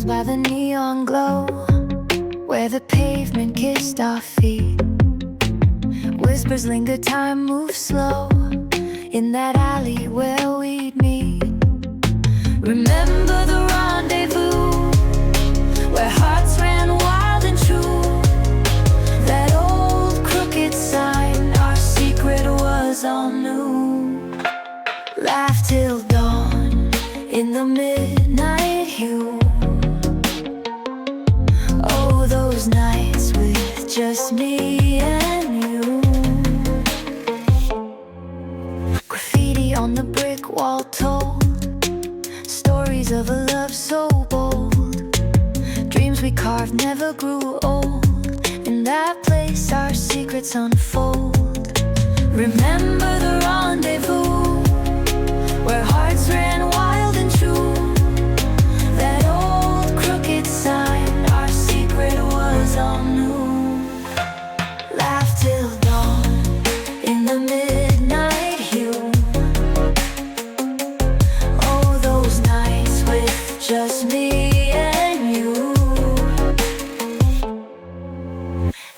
by the neon glow, where the pavement kissed our feet. Whispers linger, time moves slow, in that alley where we'd meet. Remember the rendezvous, where hearts ran wild and true. That old crooked sign, our secret was all new. Laugh till dawn in the midnight hue. Oh, those nights with just me and you. Graffiti on the brick wall told stories of a love so bold. Dreams we carved never grew old. In that place our secrets unfold. Remember the rendezvous, where hearts ran wild and true. That old crooked sign, our secret was all new. Laugh till dawn in the midnight hue. Oh, those nights with just me and you.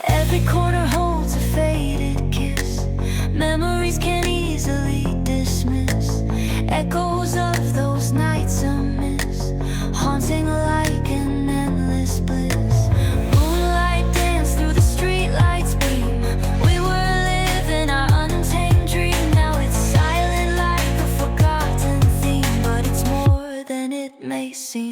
Every corner holds a faded kiss. Memories can't easily dismiss. Echoes of those nights amiss, haunting like an endless bliss. Moonlight danced through the streetlights beam. We were living our untamed dream. Now it's silent like a forgotten theme, but it's more than it may seem.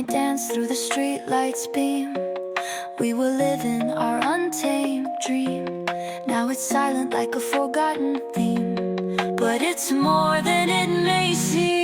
Dance through the streetlights beam. We were living our untamed dream. Now it's silent like a forgotten theme, but it's more than it may seem.